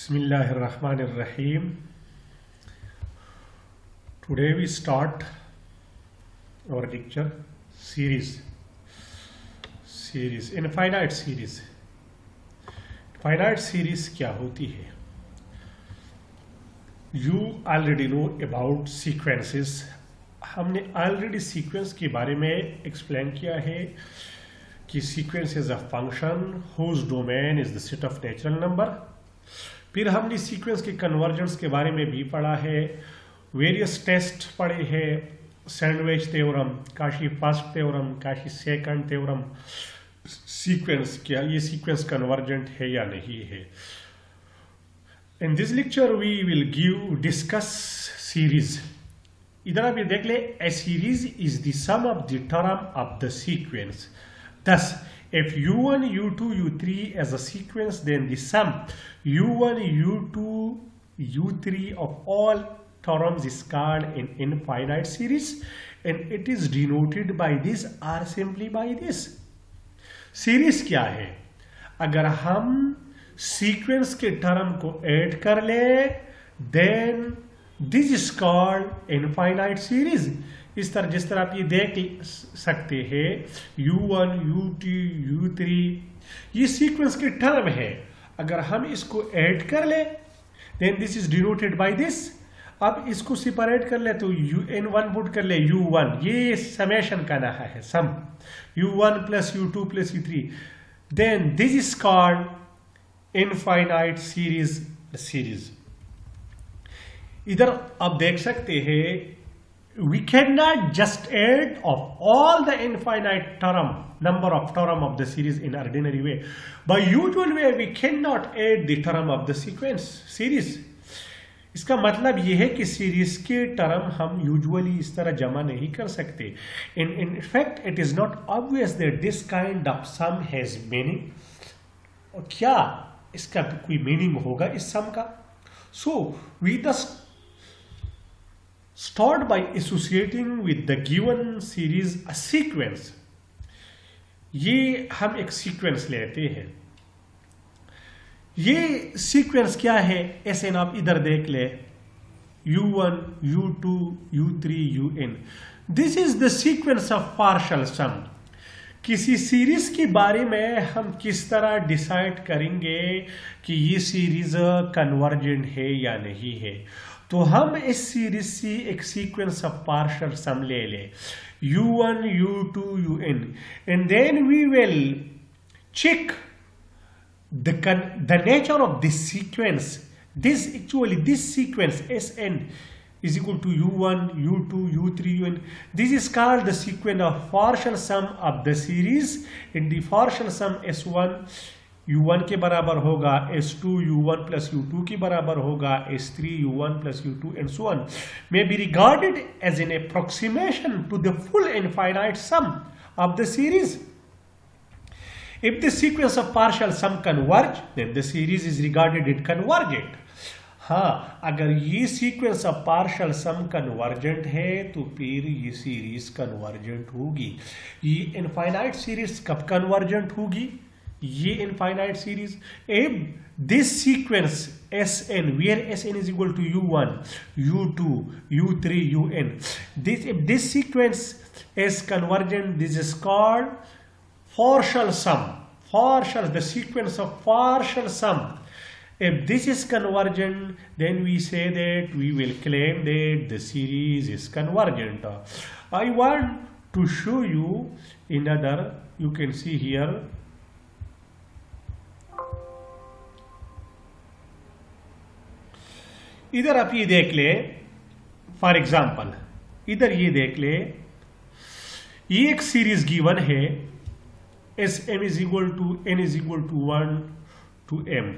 Bismillahirrahmanirrahim. Today we start our lecture series infinite series. Finite series क्या होती है? You already know about sequences. हमने already sequence के बारे में explain किया है कि sequence is a function whose domain is the set of natural number. फिर हमने सीक्वेंस के कन्वर्जेंस के बारे में भी पढ़ा है, वेरियस टेस्ट पढ़े हैं, sandwich theorem, Cauchy first theorem, Cauchy second theorem, sequence क्या ये सीक्वेंस कन्वर्जेंट है या नहीं है. In this lecture we will discuss series. इधर आप ये देख ले, a series is the sum of the term of the sequence. Thus, if u1, u2, u3 as a sequence, then the sum u1, u2, u3 of all terms is called an infinite series, and it is denoted by this or simply by this. Series क्या है? अगर हम sequence के term को add कर ले, then this is called infinite series. इस तरह जिस तरह आप ये देख सकते हैं, u1, u2, u3 ये सीक्वेंस के टर्म है. अगर हम इसको ऐड कर ले then this is denoted by this. अब इसको सेपरेट कर ले तो n1 पुट कर ले u1, ये समेशन का नाम है, sum u1 plus u2 plus u3, then this is called infinite series. इधर आप देख सकते हैं, we cannot just add of all the infinite number of term of the series in ordinary way. By usual way we cannot add the term of the series. इसका मतलब यह है कि सीरीज के टर्म हम यूजुअली इस तरह जमा नहीं कर सकते. in fact it is not obvious that this kind of sum has meaning. और क्या इसका कोई मीनिंग होगा इस सम का? So we thus start by associating with the given series a sequence. ये हम एक सीक्वेंस लेते हैं. ये सीक्वेंस क्या है? ऐसे आप इधर देख ले, u1, u2, u3, un. This is the sequence of partial sum. किसी सीरीज के बारे में हम किस तरह डिसाइड करेंगे कि ये सीरीज कन्वर्जेंट है या नहीं है? तो हम इस सीरीज से एक सीक्वेंस ऑफ पार्शियल सम ले ले, u1, u2, un, and then we will check the nature of this sequence. This sequence Sn is equal to u1, u2, u3, un. This is called the sequence of partial sum of the series. In the partial sum S1 u1 के बराबर होगा, S2 u1 plus u2 के बराबर होगा, S3 u1 plus u2 and so on, may be regarded as an approximation to the full infinite sum of the series. If the sequence of partial sum converge, then the series is regarded as convergent. हाँ, अगर ये sequence of partial sum convergent है तो फिर ये series convergent होगी. ये infinite series कब कन्वर्जेंट होगी? ये infinite series if this sequence Sn, where Sn is equal to u1, u2, u3, un, if this sequence is convergent, this is called partial sum. The sequence of partial sum. If this is convergent, then we say that we will claim that the series is convergent. I want to show you another. You can see here. इधर आप ये देख ले, for example इधर ये देख ले, ये एक सीरीज गिवन है, S M is equal to N is equal to 1 to m.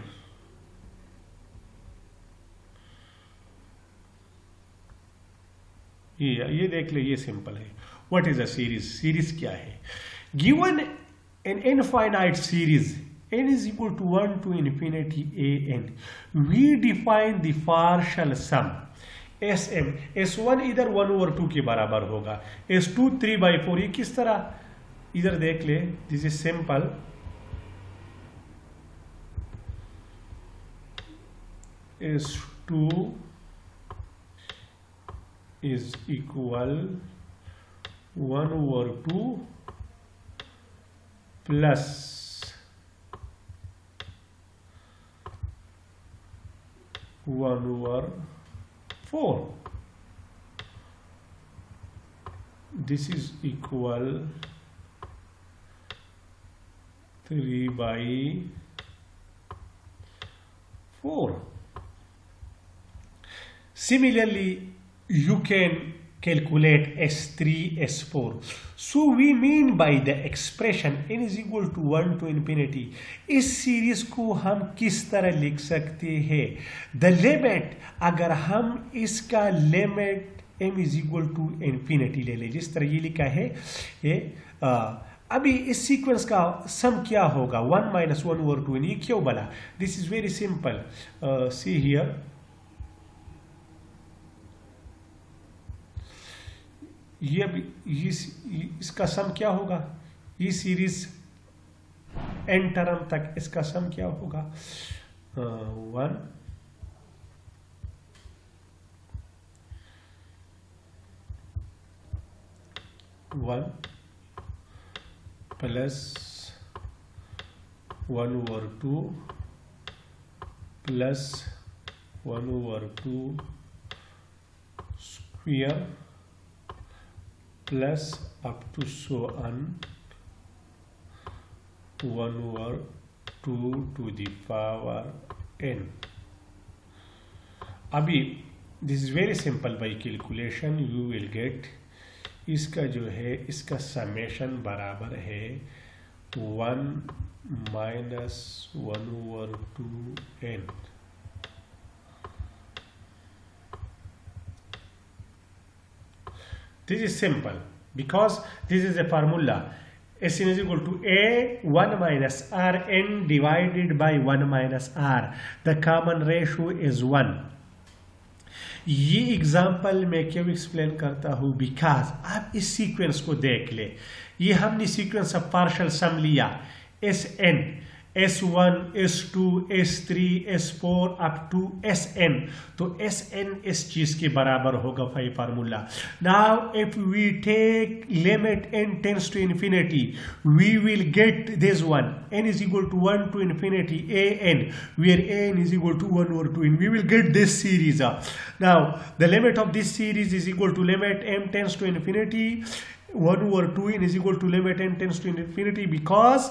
ये देख ले, ये सिंपल है. What is a series? Series क्या है? Given an infinite series n is equal to 1 to infinity an, we define the partial sum Sm. S1 इधर 1 over 2 के बराबर होगा, S2 3/4. ये किस तरह? इधर देख ले, this is simple. is 2 is equal 1/2 plus 1/4. This is equal 3/4. Similarly, you can calculate S3, S4. So we mean by the expression n is equal to 1 to infinity, इस सीरीज को हम किस तरह लिख सकते हैं? द लिमिट, अगर हम इसका limit m is equal to infinity ले लें, जिस तरह ये लिखा है ये अभी इस सीक्वेंस का सम क्या होगा? 1 minus 1/2. ये क्यों बना? This is very simple. See here, ये इसका सम क्या होगा? ये सीरीज n टर्म तक इसका सम क्या होगा? 1 plus 1/2 plus 1/2 square plus up to so on 1/2 to the power n. अभी this is very simple. By calculation you will get, इसका जो है इसका समेशन बराबर है 1 minus 1/2 n. This is simple because this is a formula. Sn is equal to a 1 minus r n divided by 1 minus r. The common ratio is 1. ये example मैं क्यों explain करता हूँ? बिकॉज आप इस सीक्वेंस को देख ले. ये हमने सीक्वेंस ऑफ पार्शियल सम लिया, Sn, S1, S2, S3, S4 up to Sn. तो Sn इस चीज के बराबर होगा phi formula. Now if we take limit n tends to infinity, we will get this one, n is equal to 1 to infinity an, where an is equal to 1/2 n. We will get this series. Now the limit of this series is equal to limit m tends to infinity 1/2 n is equal to limit n tends to infinity, because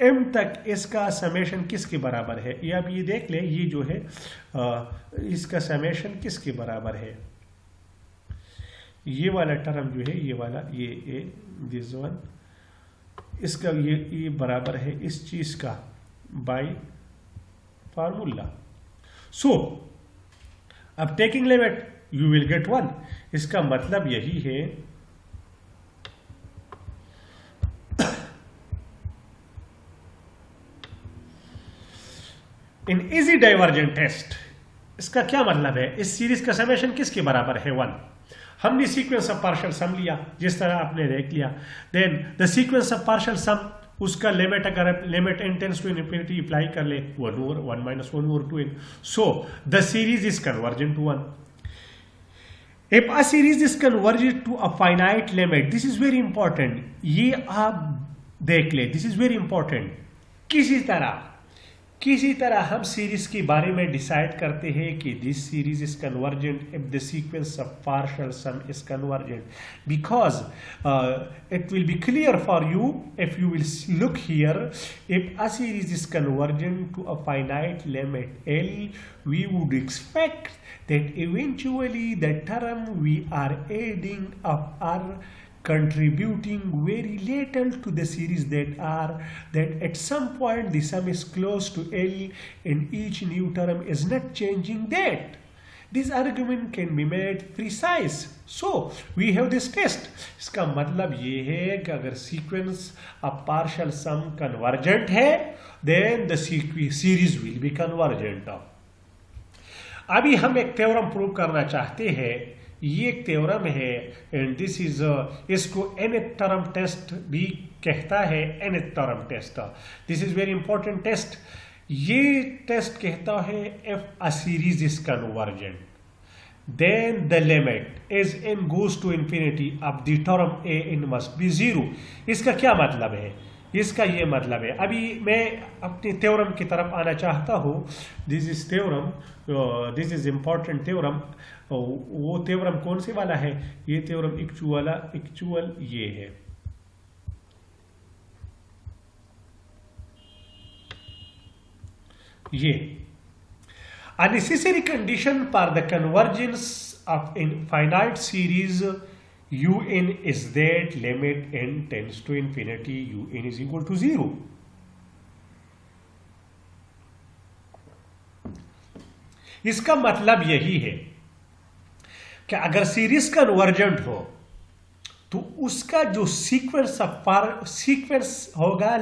m तक इसका summation किसके बराबर है? ये आप ये देख ले, ये जो है इसका समेशन किसके बराबर है? ये वाला टर्म जो है, ये वाला, ये दिस वन, इसका ये बराबर है इस चीज का बाय फार्मूला. सो अब taking limit you will get 1. इसका मतलब यही है इन इजी डाइवर्जेंट टेस्ट. इसका क्या मतलब है? इस सीरीज का समेशन किसके बराबर है? 1. हमने सीक्वेंस ऑफ पार्शियल सम लिया, जिस तरह आपने देख लिया. Then the sequence of partial sum, उसका लिमिट अगर limit n tends to infinity apply कर ले, 1 minus 1/2 n. So the series is convergent to 1. If a series is converged to a finite limit, this is very important. ये आप देख ले, this is very important. किसी तरह हम series के बारे में डिसाइड करते हैं कि this series is convergent if the sequence of partial sum is convergent, because it will be clear for you if you will look here. If a series is convergent to a finite limit L, we would expect that eventually the term we are adding up are contributing very little to the series, that at some point the sum is close to L and each new term is not changing that. This argument can be made precise. So we have this test. इसका मतलब ये है कि अगर sequence of partial sum convergent है, then the series will be convergent. अभी हम एक थ्योरम प्रूव करना चाहते हैं. ये एक थ्योरम है एंड दिस इज, इसको nth टर्म टेस्ट भी कहता है. nth term test, this is very important test. ये टेस्ट कहता है if a series is convergent then the limit as n goes to infinity of the term a n must be 0। इसका क्या मतलब है? इसका ये मतलब है, अभी मैं अपनी थ्योरम की तरफ आना चाहता हूँ। This is theorem, this is important theorem. वो थ्योरम कौन से वाला है? ये थ्योरम इक्चुअल ये है। ये a necessary condition for the convergence of infinite series un is that limit n tends to infinity un is equal to 0। इसका मतलब यही है कि अगर सीरीज कन्वर्जेंट हो तो उसका जो सीक्वेंस होगा,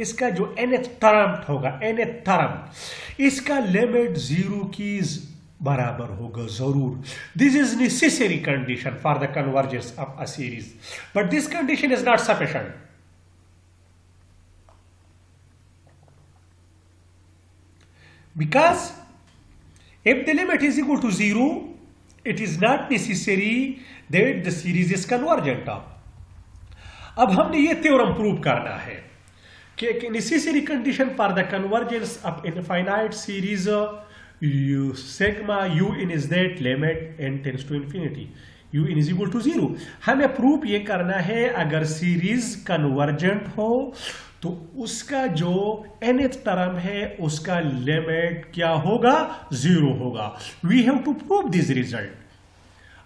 इसका जो nth टर्म होगा, nth टर्म, इसका लिमिट 0 की बराबर होगा जरूर। This is necessary condition for the convergence of a series, but this condition is not sufficient. Because if the limit is equal to 0, it is not necessary that the series is convergent। अब हमने ये theorem prove करना है कि necessary condition for the convergence of infinite series sigma un is that limit n tends to infinity un is equal to 0। हमें prove ये करना है अगर सीरीज कन्वर्जेंट हो तो उसका जो nth टर्म है उसका लिमिट क्या होगा? 0 होगा। We have to prove this result.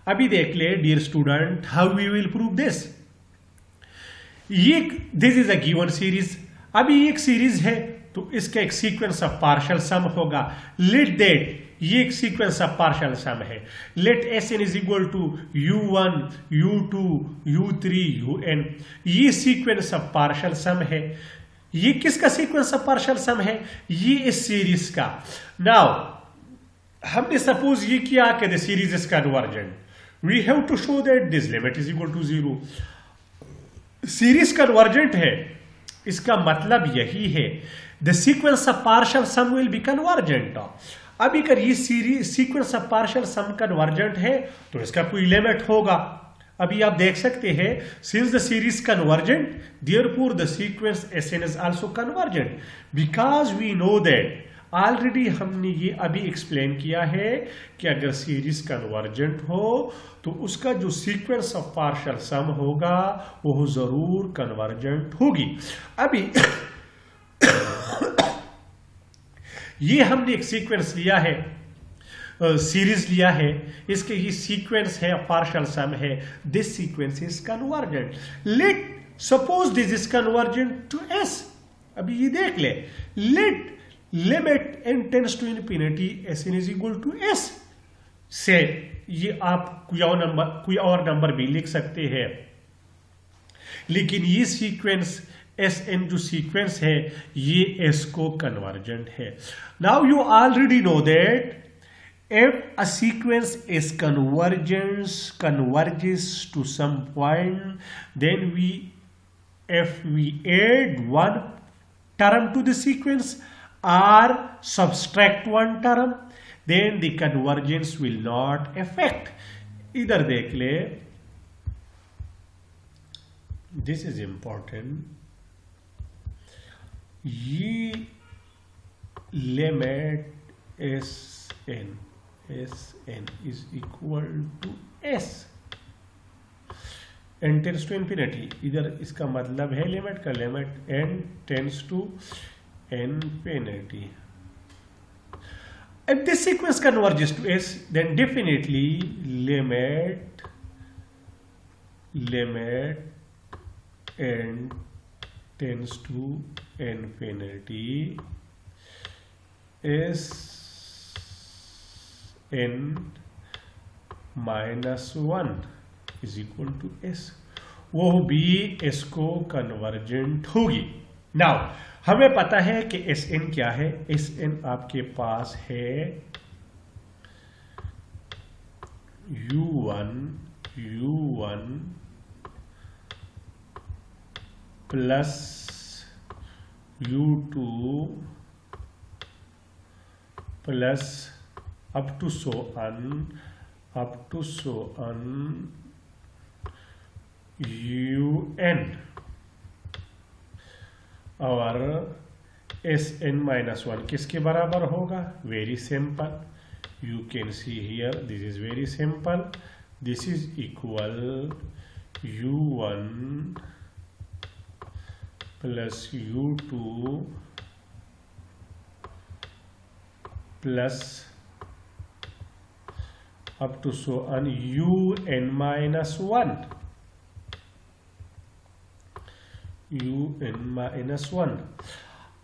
अभी देख ले dear student, how we will prove this. ये this is a given series. अभी एक सीरीज है तो इसका एक सीक्वेंस ऑफ पार्शियल सम होगा। लेट दैट, ये एक सीक्वेंस ऑफ पार्शियल सम है। Let S n is equal to u1 u2 u3 un। ये सीक्वेंस ऑफ पार्शियल सम है। ये किसका सीक्वेंस ऑफ पार्शियल सम है? ये इस सीरीज का। नाउ हमने सपोज ये किया कि the series is convergent, we have to show that this limit is equal to 0। Series convergent है, इसका मतलब यही है the sequence of partial sum will be convergent. अब अगर ये sequence of partial sum convergent है तो इसका कोई लिमिट होगा। अभी आप देख सकते हैं, since the series convergent therefore the sequence S n is also convergent, because we know that already हमने ये अभी एक्सप्लेन किया है कि अगर सीरीज कन्वर्जेंट हो तो उसका जो सीक्वेंस ऑफ पार्शियल सम होगा वो जरूर कन्वर्जेंट होगी। अभी ये हमने एक सीक्वेंस लिया है, सीरीज लिया है, इसके ये सीक्वेंस है, पार्शियल सम है। This sequence is convergent. Let suppose this is convergent to S. अभी ये देख ले, let limit n tends to infinity S n is equal to S से, ये आप कोई और नंबर भी लिख सकते हैं, लेकिन ये सीक्वेंस एस एन जो सीक्वेंस है ये एस को कन्वर्जेंट है। Now you already know that if a sequence is converges to some point, then if we add one term to the sequence or subtract one term, then the convergence will not affect। इधर देख ले, this is important। ये limit Sn is equal to S, n tends to infinity। इधर इसका मतलब है limit का, limit n tends to infinity। If this sequence converges to S, then definitely limit n tends to infinity is n minus 1 is equal to S, वो भी S को convergent होगी। Now हमें पता है कि Sn क्या है। Sn आपके पास है u1 plus u2 plus up to so on un और Sn-1 किसके बराबर होगा? Very simple, you can see here, this is very simple, this is equal u1 plus u2 plus up to so on un-1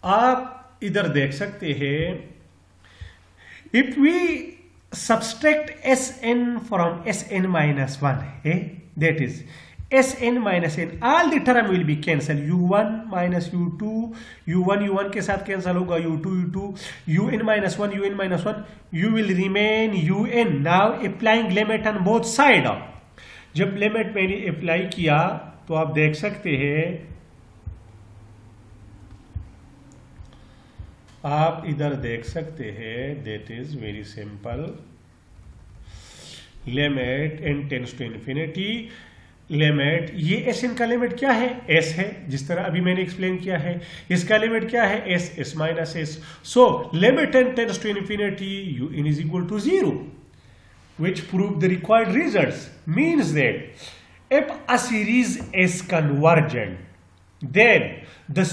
आप इधर देख सकते हैं, if we subtract Sn from Sn-1, that is Sn minus n, all the term will be cancelled, u1 minus u2, u1 के साथ cancel होगा, u2, un-1, you will remain un. Now applying limit on both side. जब limit मैंने apply किया तो आप देख सकते हैं, आप इधर देख सकते हैं, that is very simple, limit n tends to infinity, limit ये Sn का लिमिट क्या है? S है, जिस तरह अभी मैंने एक्सप्लेन किया है। इसका लिमिट क्या है? S minus S। So limit n tends to infinity un is equal to 0, which prove the required results, means that if a series is convergent, then the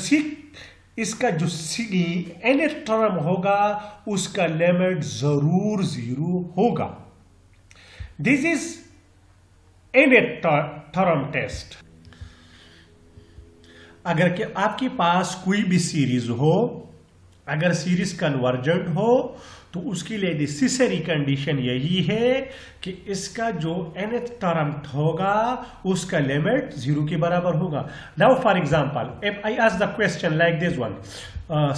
इसका जो nth टर्म होगा उसका limit जरूर 0 होगा। This is nth term test. अगर कि आपके पास कोई भी सीरीज हो, अगर सीरीज कन्वर्जेंट हो तो उसके लिए नेसेसरी कंडीशन यही है कि इसका जो nth टर्म होगा उसका लिमिट 0 के बराबर होगा। Now for example, if I ask the question like this one,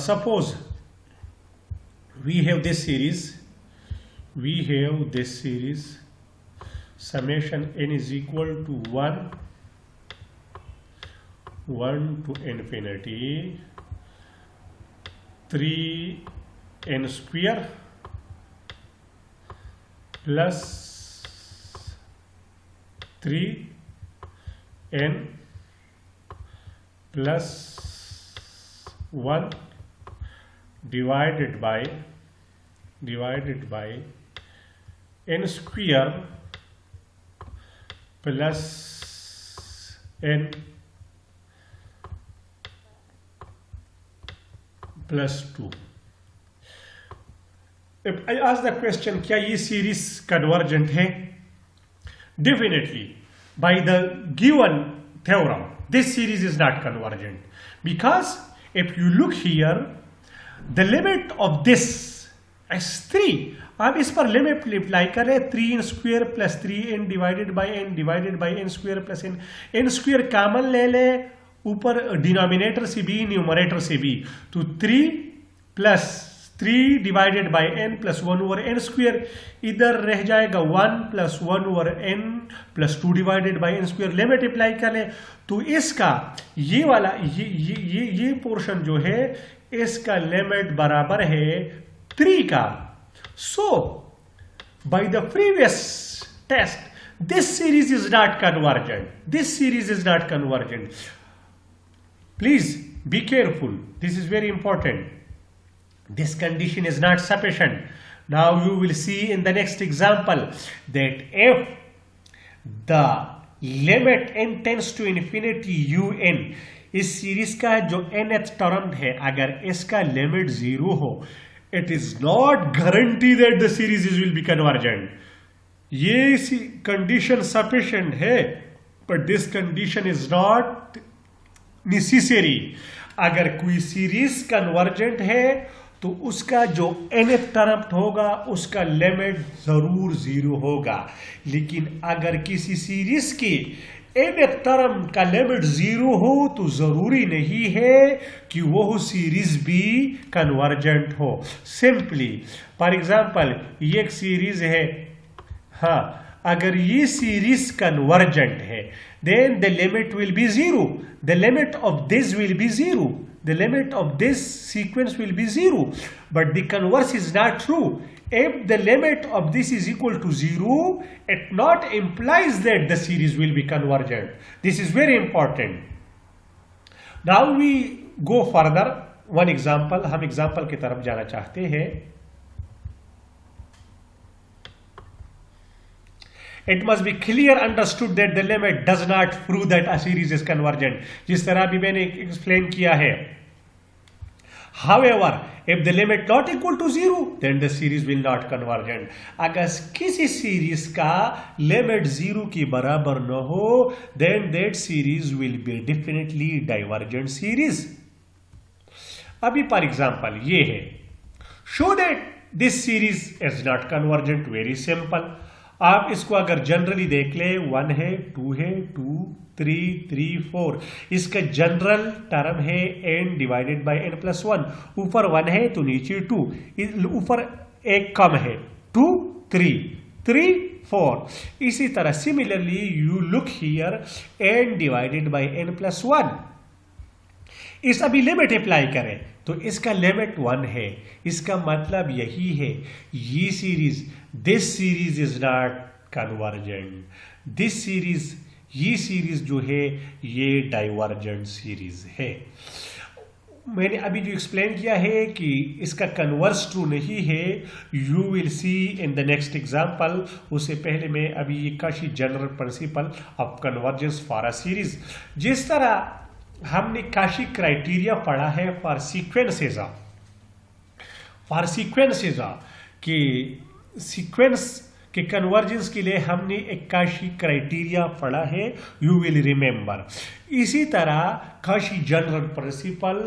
suppose we have this series summation n is equal to 1 to infinity 3n square plus 3n plus 1 divided by n square plus n plus 2. If I ask the question, क्या ये series convergent है? Definitely, by the given theorem, this series is not convergent, because if you look here, the limit of this is 3. आप इस पर limit apply करें, 3n square plus 3n divided by n square plus n square common ले ले, ऊपर denominator से भी numerator से भी, तो 3 plus 3 divided by n plus 1 over n square, इधर रह जाएगा 1 plus 1 over n plus 2 divided by n square. Limit apply कर ले तो इसका ये वाला ये पोर्शन जो है इसका लिमिट बराबर है 3 का। So, by the previous test, this series is not convergent. Please be careful. This is very important. This condition is not sufficient. Now you will see in the next example that if the limit n tends to infinity un, इस series का जो nth term है अगर इसका limit 0 हो, it is not guarantee that the series will be convergent. ये condition sufficient है, but this condition is not necessary. अगर कोई सीरीज कन्वर्जेंट है तो उसका जो nth टर्म होगा उसका लिमिट जरूर 0 होगा, लेकिन अगर किसी सीरीज की nth टर्म का लिमिट 0 हो तो जरूरी नहीं है कि वो सीरीज भी कन्वर्जेंट हो। सिंपली फॉर एग्जांपल ये एक सीरीज है, हाँ, अगर ये सीरीज कन्वर्जेंट है then the limit will be 0, the limit of this will be 0, the limit of this sequence will be 0. But the converse is not true. If the limit of this is equal to 0, it not implies that the series will be convergent. This is very important. Now we go further. One example, हम example की तरफ जाना चाहते हैं. It must be clear understood that the limit does not prove that a series is convergent. जिस तरह भी मैंने explain किया है. However, if the limit not equal to 0, then the series will not convergent. अगर किसी series का limit 0 की बराबर न हो, then that series will be definitely divergent series. अभी for example ये है. Show that this series is not convergent. Very simple. आप इसको अगर जनरली देख ले 1 है 2 है 2 3 3 4 इसका जनरल टर्म है n divided by n plus 1 ऊपर 1 है तो नीचे 2 ऊपर एक कम है 2 3 3 4 इसी तरह similarly you look here n divided by n plus 1 इस अभी लिमिट अप्लाई करें तो इसका लिमिट 1 है इसका मतलब यही है ये series this series is not convergent this series ये सीरीज जो है ये डाइवर्जेंट सीरीज है मैंने अभी जो एक्सप्लेन किया है कि इसका कन्वर्स ट्रू नहीं है you will see in the next example उससे पहले मैं अभी ये Kashi general principle of convergence for a series जिस तरह हमने काशी क्राइटेरिया पढ़ा है फॉर सीक्वेंसेस कि सीक्वेंस के कन्वर्जेंस के लिए हमने एक काशी क्राइटेरिया पढ़ा है यू विल रिमेंबर इसी तरह Kashi general principal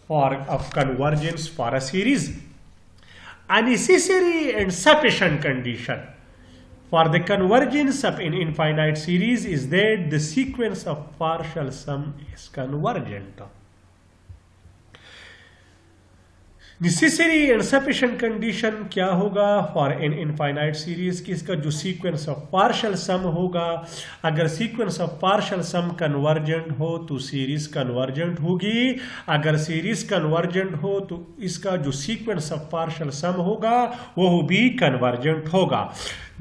for of convergence for a series a necessary and sufficient condition for the convergence of an infinite series is that the sequence of partial sum is convergent. Necessary and sufficient condition क्या होगा for an infinite series कि इसका जो sequence of partial sum होगा अगर sequence of partial sum convergent हो तो series convergent होगी अगर series convergent हो तो इसका जो sequence of partial sum होगा वो भी convergent होगा.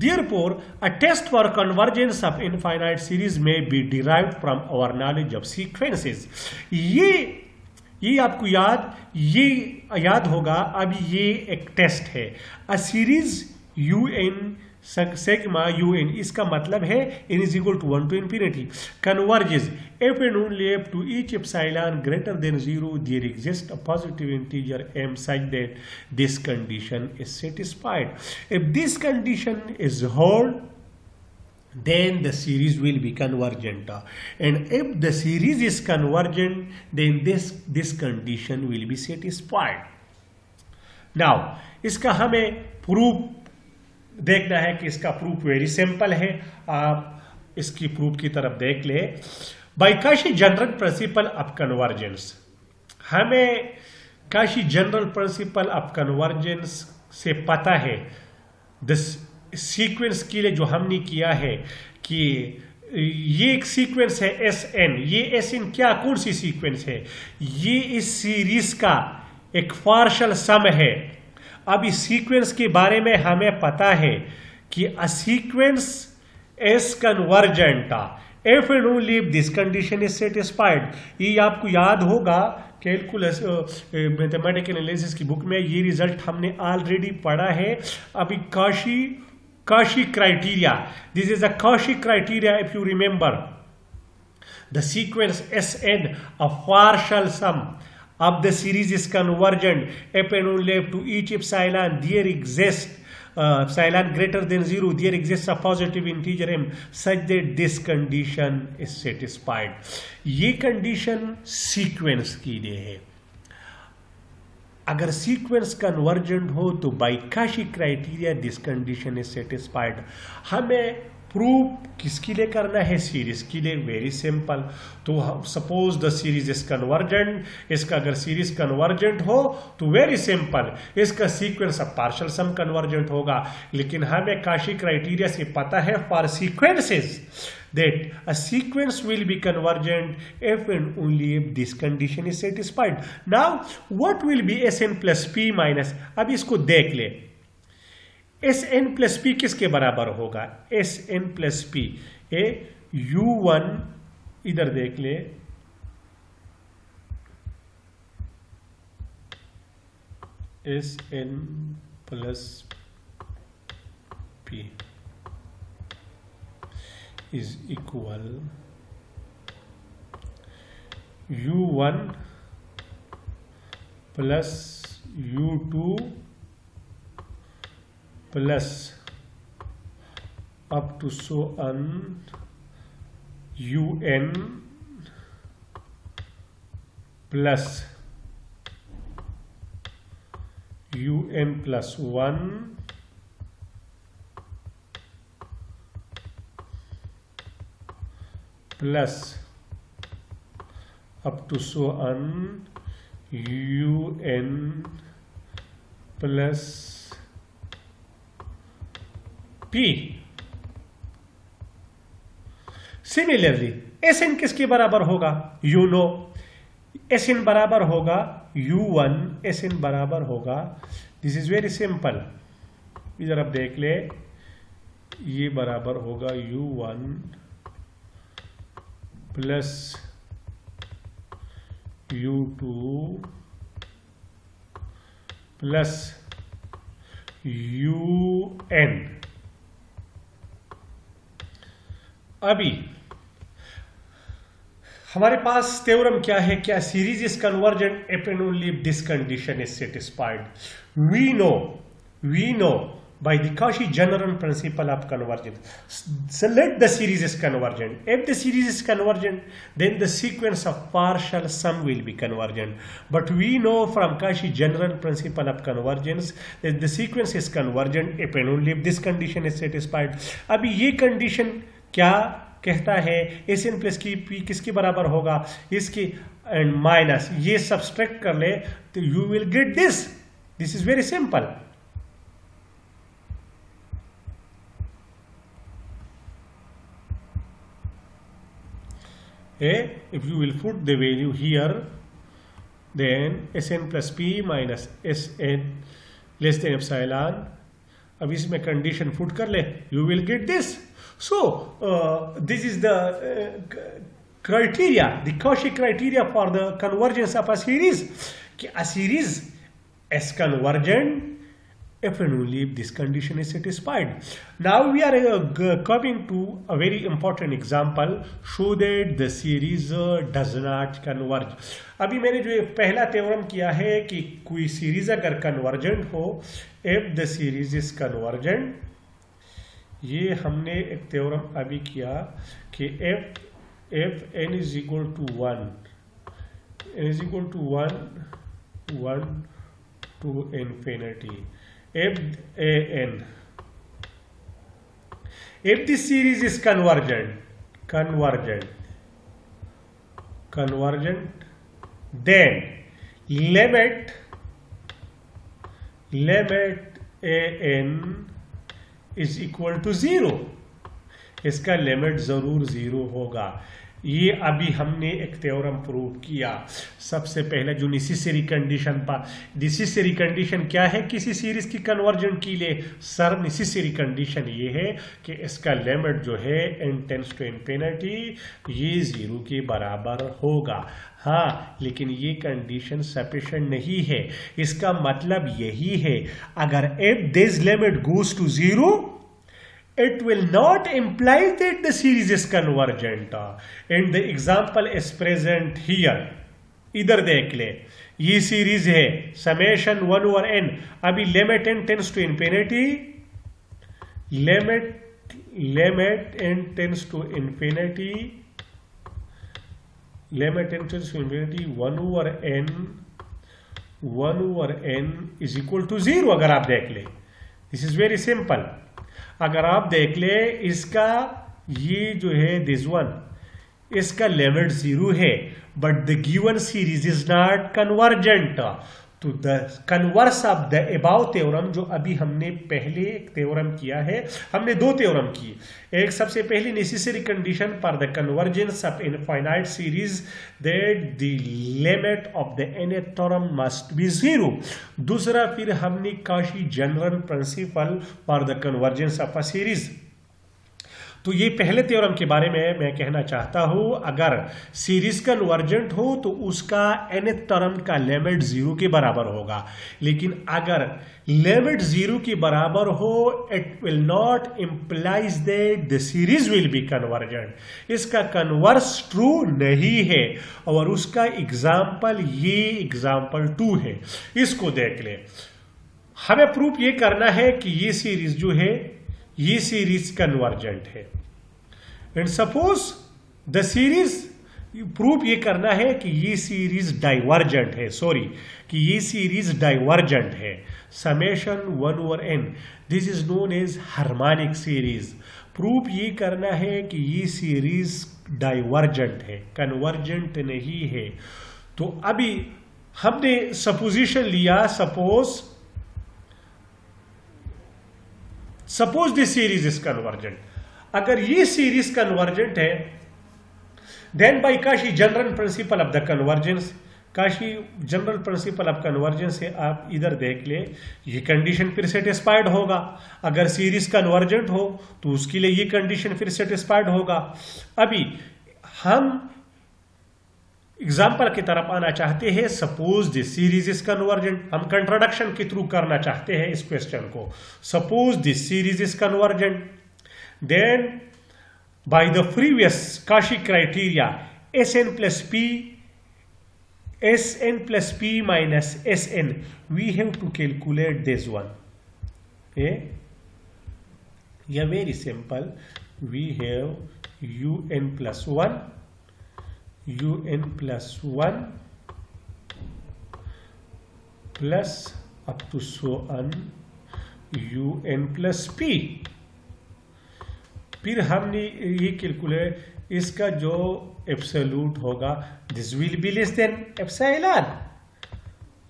Therefore, a test for convergence of infinite series may be derived from our knowledge of sequences. ये आपको याद होगा अब ये एक टेस्ट है a series UN sigma UN इसका मतलब है n is equal to 1 to infinity converges if and only if to each epsilon greater than 0 there exists a positive integer m such that this condition is satisfied. If this condition is held then the series will be convergent and if the series is convergent then this condition will be satisfied. Now इसका हमें proof देखना है कि इसका proof very simple है आप इसकी proof की तरफ देख ले by Cauchy general principle of convergence हमें Cauchy general principle of convergence से पता है दिस सीक्वेंस के लिए जो हमने किया है कि ये एक सीक्वेंस है SN ये SN क्या कौन सी सीक्वेंस है ये इस सीरीज का एक पार्शियल सम है. अब इस सीक्वेंस के बारे में हमें पता है कि a sequence is convergent if and only if this condition is satisfied. ये आपको याद होगा कैलकुलस मैथमेटिकल एनालिसिस की बुक में ये रिजल्ट हमने ऑलरेडी पढ़ा है. अभी Cauchy criteria this is a Cauchy criteria if you remember the sequence SN a partial sum of the series is convergent if and only if to each epsilon there exists epsilon greater than 0 there exists a positive integer m such that this condition is satisfied. ये condition sequence के लिए है. अगर sequence convergent हो तो by Cauchy criteria this condition is satisfied. हमें proof किसके लिए करना है? सीरीज के लिए। Very simple. तो suppose the series is convergent, इसका अगर सीरीज कन्वर्जेंट हो तो वेरी सिंपल, इसका sequence of partial sum convergent होगा। लेकिन हमें काशी क्राइटेरिया से पता है for sequences that a sequence will be convergent if and only if this condition is satisfied. Now what will be Sn plus p minus, अब इसको देख ले, Sn plus p किसके बराबर होगा? Sn plus p ए u1, इधर देख ले, Sn plus p is equal u1 plus u2 plus up to so on un plus un plus 1 plus up to so on un plus p। Similarly Sn किसके बराबर होगा? You know Sn बराबर होगा u1, Sn बराबर होगा, this is very simple, इधर आप देख ले, ये बराबर होगा u1 plus u2 plus un। अभी हमारे पास थ्योरम क्या है? क्या series is convergent if and only if this condition is satisfied. We know by the Cauchy general principle of convergence. So let the series is convergent. If the series is convergent, then the sequence of partial sum will be convergent. But we know from Cauchy general principle of convergence that the sequence is convergent if and only if this condition is satisfied. अभी ये condition क्या कहता है? Sn plus p किसके बराबर होगा? इसकी and minus, ये subtract कर ले तो you will get this. This is very simple. If you will put the value here, then Sn plus p minus Sn less than epsilon, अब इसमें कंडीशन पुट कर ले, you will get this. So this is the criteria, the Cauchy criteria for the convergence of a series. कि a series is convergent if and only if this condition is satisfied. Now we are coming to a very important example, show that the series does not converge. अभी मैंने जो पहला theorem किया है कि कोई series अगर कन्वर्जेंट हो, if the series is convergent, ये हमने एक थ्योरम अभी किया कि if n is equal to 1, n is equal to 1 to infinity, if the series is convergent, then limit an is equal to 0, इसका लिमिट जरूर 0 होगा। ये अभी हमने एक थ्योरम प्रूव किया। सबसे पहले जो नेसेसरी कंडीशन था, नेसेसरी कंडीशन क्या है किसी सीरीज की कन्वर्जन के लिए? सर नेसेसरी कंडीशन ये है कि इसका लिमिट जो है n टेंड्स टू इंफिनिटी, ये 0 के बराबर होगा। हाँ, लेकिन ये कंडीशन सफिशिएंट नहीं है। इसका मतलब यही है, अगर if this limit goes to 0, it will not imply that the series is convergent, and the example is present here. इधर देख ले, ये सीरीज है समेशन 1 over n, अभी limit n tends to infinity, limit n tends to infinity, limit n tends to infinity 1 over n is equal to 0। अगर आप देख ले, दिस इज वेरी सिंपल। अगर आप देख ले इसका ये जो है दिस वन, इसका लिमिट 0 है, but the given series is not convergent. तो the converse of the above theorem, जो अभी हमने पहले एक थ्योरम किया है, हमने दो थ्योरम किए। एक सबसे पहली necessary condition for the convergence of infinite series that the limit of the nth theorem must be 0। दूसरा फिर हमने Kashi general principal for the convergence of a series. तो ये पहले थ्योरम के बारे में मैं कहना चाहता हूं, अगर सीरीज कन्वर्जेंट हो तो उसका nth थ्योरम का लिमिट 0 के बराबर होगा, लेकिन अगर लिमिट 0 के बराबर हो it will not implies that the series will be convergent. इसका कन्वर्स ट्रू नहीं है, और उसका एग्जाम्पल ये एग्जाम्पल 2 है। इसको देख ले, हमें प्रूफ ये करना है कि ये सीरीज जो है ये सीरीज कन्वर्जेंट है। And suppose the series, proof ये करना है कि ये सीरीज डाइवर्जेंट है, सॉरी कि ये सीरीज डाइवर्जेंट है। Summation 1/n, this is known as harmonic series. Proof ये करना है कि ये सीरीज डाइवर्जेंट है, कन्वर्जेंट नहीं है। तो अभी हमने सपोजिशन लिया, suppose this series is convergent. अगर ये सीरीज कन्वर्जेंट है, then by Cauchy general principle of the convergence, Cauchy general principle of convergence से आप इधर देख ले, ये कंडीशन फिर सेटिस्फाइड होगा। अगर सीरीज कन्वर्जेंट हो तो उसके लिए ये कंडीशन फिर सेटिस्फाइड होगा। अभी हम एग्जाम्पल की तरफ आना चाहते हैं। Suppose this series is convergent, हम कंट्रोडक्शन के थ्रू करना चाहते हैं इस क्वेश्चन को। Suppose this series is convergent, then by the previous Cauchy criteria Sn plus p minus Sn, we have to calculate this one. Yeah, very simple. We have un plus 1 plus up to so on un plus p। फिर हमने ये calculate, इसका जो absolute होगा this will be less than epsilon.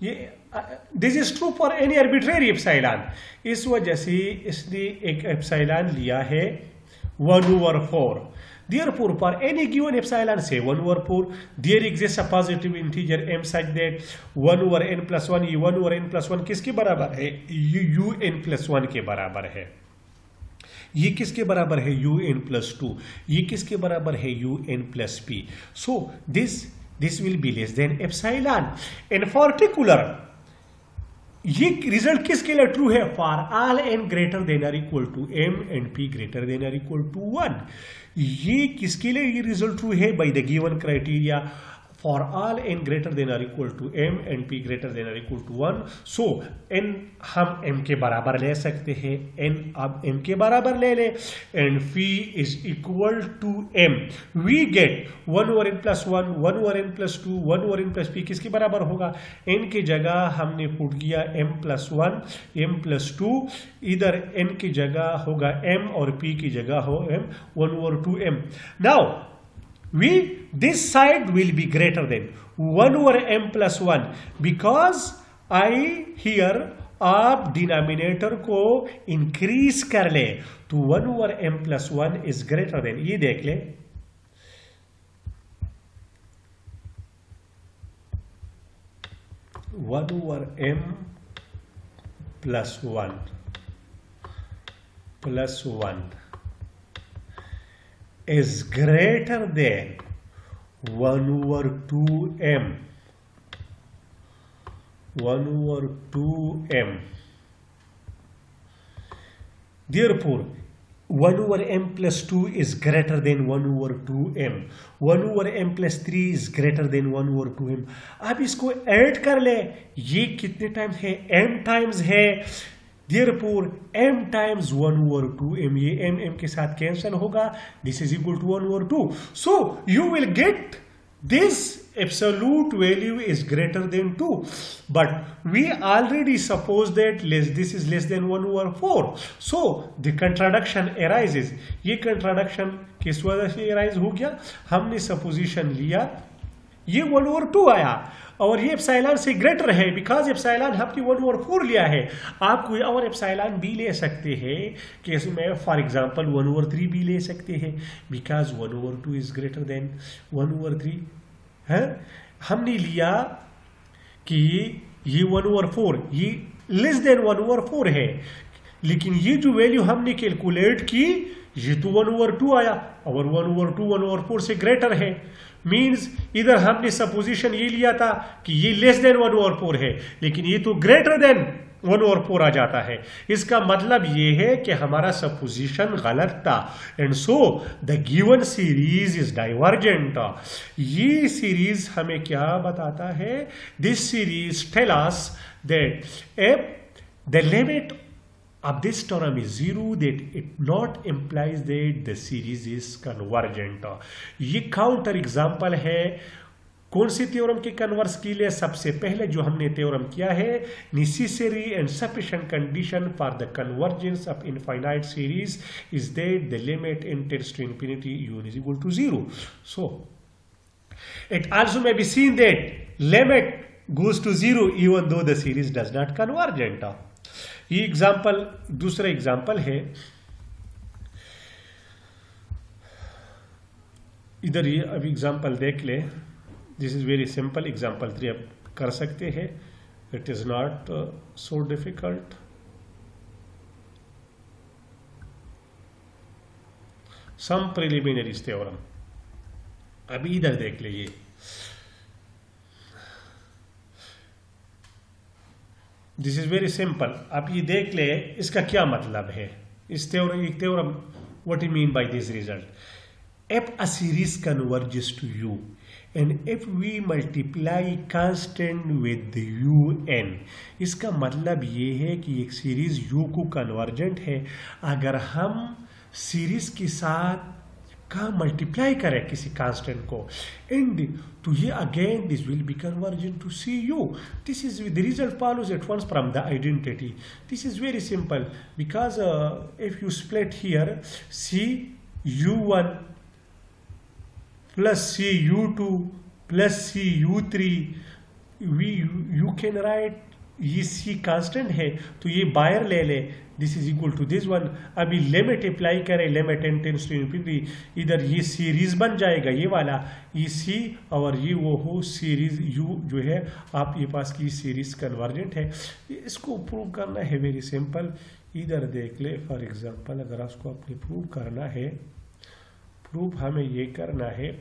ये this is true for any arbitrary epsilon. इस वजह से इसने एक एप्सिलॉन लिया है 1/4। Therefore, for any given epsilon, say 1/4, there exists a positive integer m such that 1/n plus 1, ये 1/n plus 1 किसके बराबर है? un plus 1 के बराबर है। ये किसके बराबर है? un plus 2। ये किसके बराबर है? un plus p। So this will be less than epsilon। In particular, ये रिजल्ट किसके लिए ट्रू है? For all n greater than और equal to m and p greater than और इक्वल टू 1। ये किसके लिए ये रिजल्ट ट्रू है? By the given criteria for all n greater than और equal to m and p greater than और equal to 1। So n हम m के बराबर ले सकते हैं, n अब m के बराबर ले ले, and p is equal to m। We get 1/n plus 1, 1/n plus 2, 1/n plus p किसके बराबर होगा? n की जगह हमने पुट किया m plus 1, m plus 2, इधर n की जगह होगा m और p की जगह हो m 1/2m। Now this side will be greater than 1/m plus 1 because I here आप डिनोमिनेटर को इंक्रीज कर ले तो 1/m plus 1 is greater than, ये देख ले, one over m plus 1 is greater than 1/2m। Therefore 1/m plus 2 is greater than 1/2m। 1/m plus 3 is greater than 1/2m। अब इसको ऐड कर ले, ये कितने टाइम्स है? m टाइम्स है। Therefore m times 1/2m, ये m के साथ कैंसिल होगा, this is equal to 1/2। So you will get this absolute value is greater than 2, but we already suppose that this is less than 1 over 4, so the contradiction arises. ये contradiction किस वजह से arise हो गया? हमने supposition लिया ये 1 over 2 आया और ये एप्सिलॉन से ग्रेटर है, बिकॉज एप्सिलॉन हमने 1 over 4 लिया है। आप कोई और एप्सिलॉन भी ले सकते हैं, केस में फॉर एग्जांपल 1 over 3 भी ले सकते हैं, because 1 over 2 is greater than 1 over 3 है। हमने लिया कि ये 1 over 4 ये लेस देन 1 over 4 है, लेकिन ये जो वैल्यू हमने कैलकुलेट की ये तो 1 over 2 आया और 1 over 2 1 over 4 से ग्रेटर है। मीन्स इधर हमने सपोजिशन ये लिया था कि ये लेस देन 1 over 4 है, लेकिन ये तो ग्रेटर देन 1 over 4 आ जाता है। इसका मतलब ये है कि हमारा सपोजिशन गलत था, and so the given series is divergent. ये सीरीज हमें क्या बताता है? This series tell us that if the limit of this term is 0, that it not implies that the series is convergent. ये काउंटर एग्जाम्पल है कौन सी theorem के converse के लिए? सबसे पहले जो हमने थ्योरम किया है, necessary and sufficient condition for the convergence of infinite series is that the limit n tends to infinity u is equal to 0. So it also may be seen that limit goes to 0 even though the series does not convergent. ये example दूसरा example है, इधर ये अभी example देख ले। This is very simple, example 3 आप कर सकते हैं, it is not so difficult. Some preliminary theorem अभी इधर देख लीजिए। दिस इज वेरी सिंपल, आप ये देख ले इसका क्या मतलब है। इस theorem what you mean by this result? If a series converges to you and if we multiply constant with un, इसका मतलब ये है कि एक सीरीज u को कन्वर्जेंट है अगर हम सीरीज के साथ का मल्टीप्लाई करें किसी कांस्टेंट को, एंड तो ये again this will be convergent to C U. This is the result follows at once from the identity. This is very simple because if you split here C u1 plus C u2 plus C u3, you can write ये C constant है तो ये बायर ले ले, this is equal to this one. अभी limit apply करें, limit n tends to infinity, इधर ये सीरीज बन जाएगा ये वाला, ये सी और ये वो हो सीरीज u जो है आप ये पास की सीरीज कन्वर्जेंट है। इसको प्रूव करना है वेरी सिंपल, इधर देख ले। फॉर एग्जांपल अगर आपको अपने प्रूव करना है, प्रूफ हमें ये करना है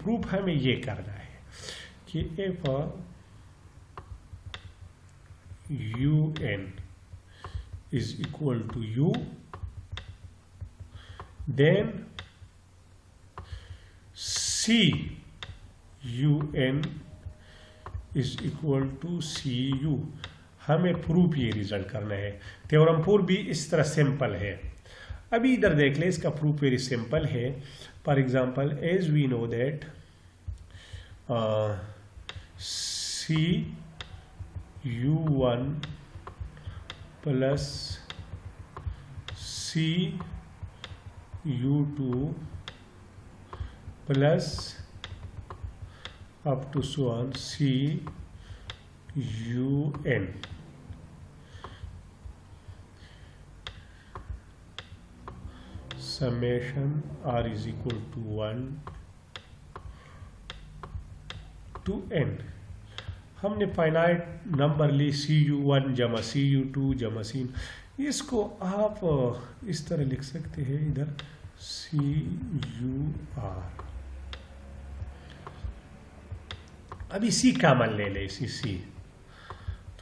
कि if un is equal to u, then Cun is equal to Cu। हमें प्रूफ ये रिजल्ट करना है। थ्योरम 4 भी इस तरह सिंपल है। अभी इधर देख ले, इसका प्रूफ वेरी सिंपल है। For example as we know that Cu1 plus Cu2 plus up to so on Cun summation r is equal to 1 to n। हमने फाइनाइट नंबर ली Cu1 जमा Cu2 जमा C। इसको आप इस तरह लिख सकते हैं, इधर Cur। अभी C कॉमन ले ले, इसी C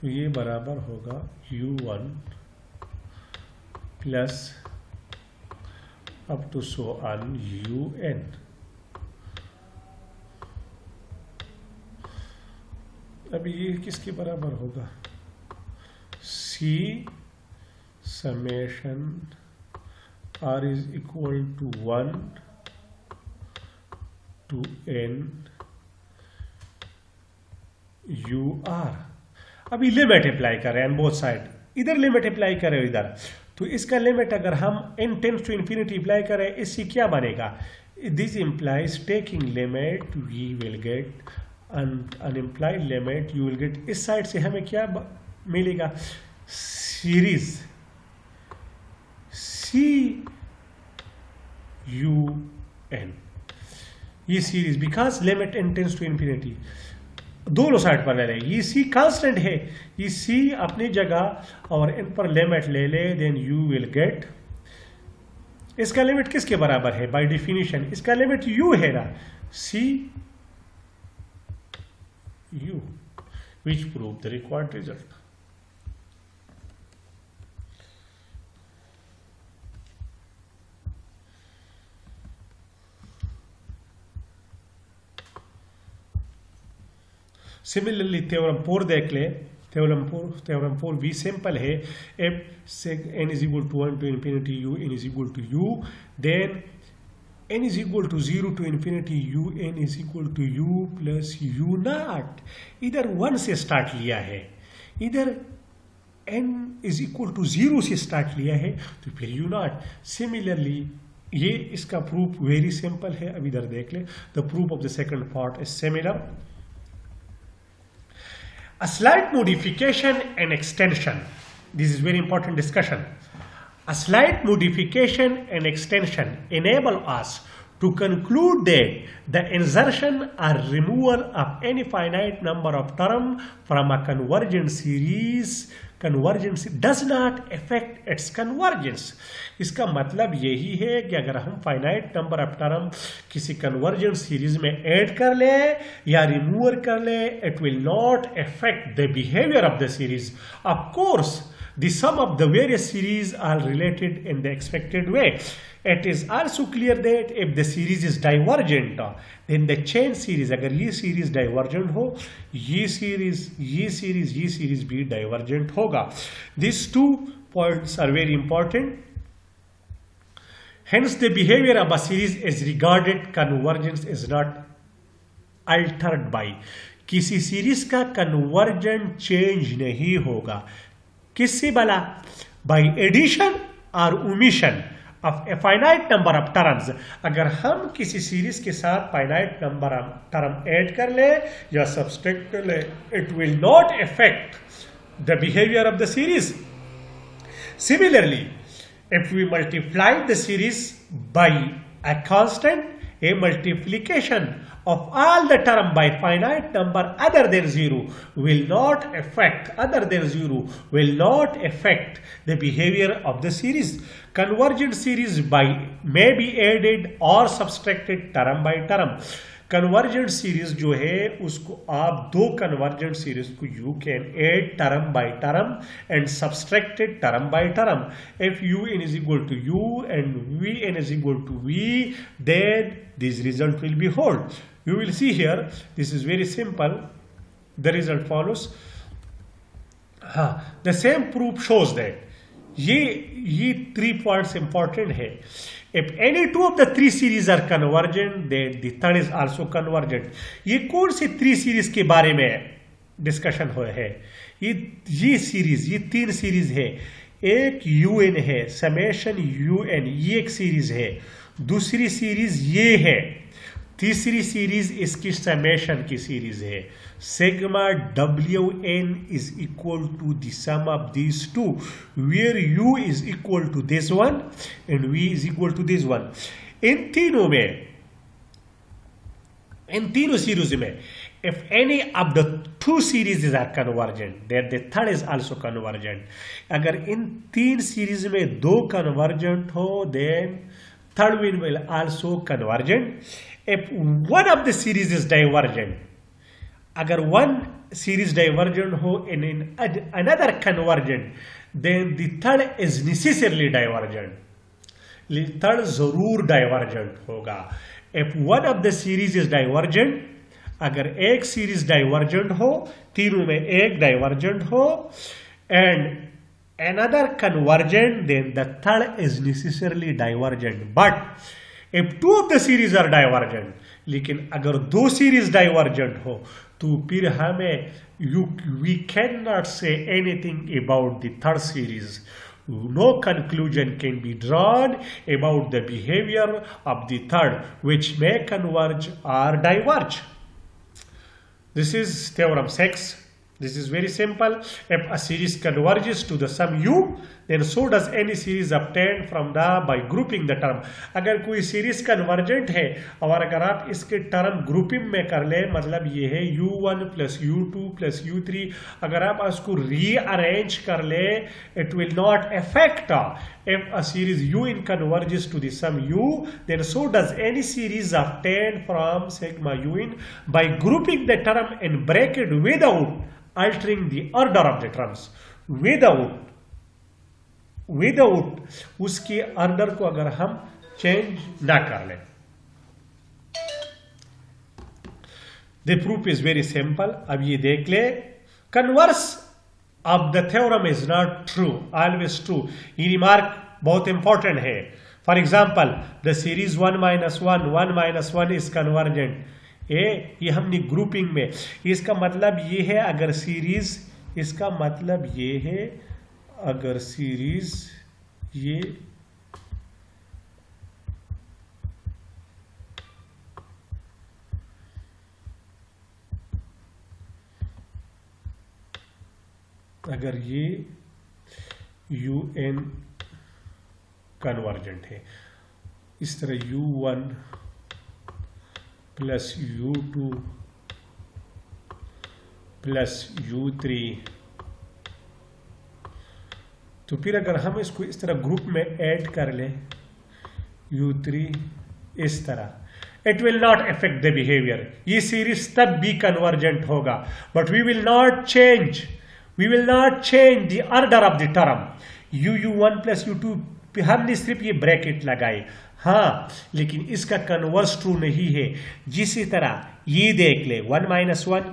तो ये बराबर होगा U1 plus up to so on UN। अभी ये किसके बराबर होगा? C summation r is equal to 1 to n U R. अभी लिमिट अप्लाई कर रहे हैं बोथ साइड, इधर लिमिट अप्लाई कर रहे हो इधर, तो इसका लिमिट अगर हम n tends to infinity apply करें, इससे क्या बनेगा? This implies taking limit we will get अनइम्प्लाइड लिमिट, यू विल गेट, इस साइड से हमें क्या मिलेगा? सीरीज सी यू एन, ये series, because limit n tends to infinity, दोनों साइड पर ले लें। ये सी कांस्टेंट है, ये सी अपनी जगह और इन पर लिमिट ले ले, देन यू विल गेट, इसका लिमिट किसके बराबर है? बाय डिफिनीशन इसका लिमिट यू है ना, see u, which prove the required result. Similarly theorem 4 देख ले, थ्योरम 4 भी सिंपल है। If n is equal to 1 to infinity u n is equal to u, then n is equal to 0 to infinity u n is equal to u plus u naught. इधर 1 से start लिया है, इधर n is equal to 0 से start लिया है, तो फिर यू नॉट। सिमिलरली ये इसका प्रूफ वेरी सिंपल है, अब इधर देख ले, the proof of the second part is similar. A slight modification and extension. This is very important discussion. A slight modification and extension enable us to conclude that the insertion or removal of any finite number of terms from a convergent series does not affect its convergence. इसका मतलब यही है कि अगर हम finite number of term किसी convergent series में add कर ले या रिमूव कर ले, it will not affect the behaviour of the series. Of course the sum of the various series are related in the expected way. It is also clear that if the series is divergent, then the chain series, अगर ये series divergent हो, ये series भी divergent होगा। These two points are very important. Hence, the behavior of a series is regarded convergence is not altered by, किसी series का convergent change नहीं होगा, किससे भला? बाई एडिशन और omission of a finite number of terms. अगर हम किसी सीरीज के साथ finite number of term add कर ले या सब्सट्रैक्ट कर ले, it will not affect the behaviour of the series. Similarly, if we multiply the series by a constant, a multiplication of all the term by finite number other than 0 will not affect the behavior of the series. Convergent series may be added or subtracted term by term. Convergent series जो है उसको आप दो convergent series को you can add term by term and subtracted term by term. If u n is equal to you and v n is equal to v, then this result will be hold. You will see here, this is very simple, the result follows. हाँ, the same proof shows that ये 3 points important है। If any two of the 3 series are convergent, then the third is also convergent. ये कौन सी 3 series के बारे में discussion हो है? ये सीरीज, ये 3 सीरीज है। एक UN है, समेशन UN, ये एक सीरीज है। दूसरी सीरीज ये है। तीसरी सीरीज इसकी समेशन की सीरीज है। Sigma WN is equal to the sum of these two, where U is equal to this one and V is equal to this one. इन तीनों सीरीज में if any of the 2 series are convergent, then the third is also convergent. अगर इन 3 series में 2 convergent हो, then third one will also convergent. If one of the series is divergent, अगर one series divergent हो in another convergent, then the third is necessarily divergent. Third जरूर divergent होगा। If one of the series is divergent, अगर एक series divergent हो, तीनों में एक divergent हो, and another convergent, then the third is necessarily divergent. But if two of the series are divergent, लेकिन अगर 2 सीरीज divergent हो, तो फिर हमें we cannot say anything about the third series. No conclusion can be drawn about the behavior of the third, which may converge or diverge. This is theorem 6. This is very simple. If a series converges to the sum u, then so does any series obtained from the by grouping the term. अगर कोई series convergent है और अगर आप इसके term grouping में कर ले, मतलब ये है u1 plus u2 plus u3, अगर आप इसको रीअरेंज कर ले, it will not affect. If a series un converges to the sum u, then so does any series obtained from sigma un by grouping the term in bracket without altering the order of the terms. Without उसके order को अगर हम change ना कर लें. The proof is very simple. अब ये देख ले, converse of the theorem is not true, always true. ये रिमार्क बहुत इंपॉर्टेंट है. For example, the series 1 minus 1 is convergent. ये हमने ग्रुपिंग में, इसका मतलब ये है अगर सीरीज, इसका मतलब ये है अगर सीरीज ये अगर ये un कन्वर्जेंट है, इस तरह u1 plus u2 plus u3, तो फिर अगर हम इसको इस तरह ग्रुप में ऐड कर ले u3 इस तरह, it will not affect the behaviour. ये सीरीज तब भी कन्वर्जेंट होगा, but we will not change the order of the term. u1 plus u2 हमने सिर्फ ये ब्रैकेट लगाए, हाँ, लेकिन इसका कन्वर्स ट्रू नहीं है. जिसी तरह ये देख ले 1 माइनस 1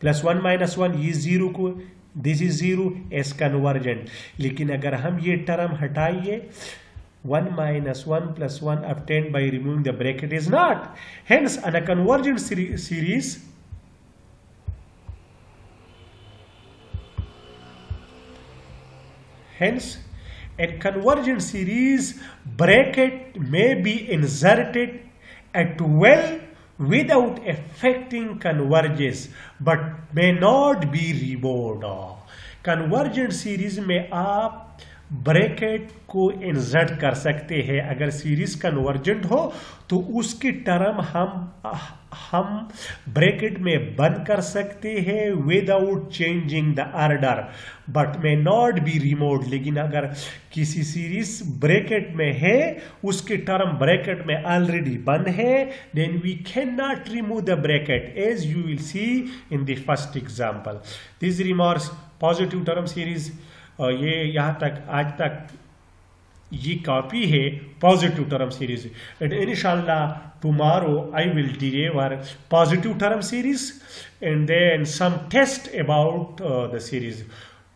प्लस 1 माइनस 1, ये जीरो को, this is zero, S convergent. लेकिन अगर हम ये टर्म हटाइए 1 minus 1 plus 1 obtained by removing the bracket is not. Hence, on a convergent series, a convergent series bracket may be inserted at will without affecting convergence, but may not be removed. Convergent series में आप bracket को insert कर सकते हैं. अगर series convergent हो तो उसकी टर्म हम ब्रैकेट में बंद कर सकते हैं without changing the order, but may not be removed. लेकिन अगर किसी सीरीज ब्रैकेट में है, उसकी टर्म ब्रैकेट में ऑलरेडी बंद है, then we can not remove the bracket, as you will see in the first example. This remarks positive term series, ये यहाँ तक आज तक ये कॉपी है पॉजिटिव टर्म सीरीज. एंड इंशाल्लाह tomorrow I will deliver positive term series and then some test about the series.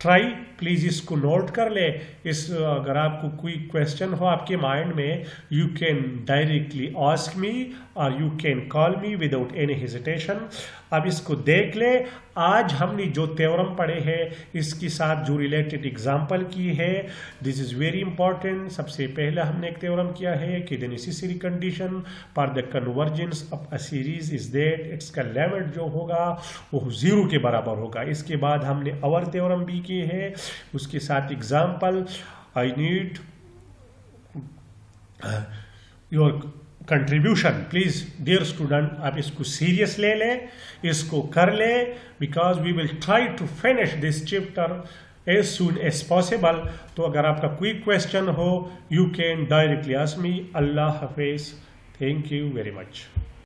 Try please इसको note कर ले. इस अगर आपको कोई क्वेश्चन हो आपके माइंड में, you can directly ask me और you can call me without any hesitation. अब इसको देख ले. आज हमने जो थ्योरम पढ़े हैं इसके साथ जो रिलेटेड एग्जांपल की है, दिस इज वेरी इंपॉर्टेंट. सबसे पहले हमने एक थ्योरम किया है कि the necessary condition for the convergence of a series is that इसका लिमिट जो होगा वो 0 के बराबर होगा. इसके बाद हमने और थ्योरम भी किए हैं, उसके साथ example. I need your contribution please dear student. आप इसको सीरियस ले लें, इसको कर ले, because we will try to finish this chapter as soon as possible. तो अगर आपका कोई क्वेश्चन हो, you can directly ask me. अल्लाह हाफिज. Thank you very much.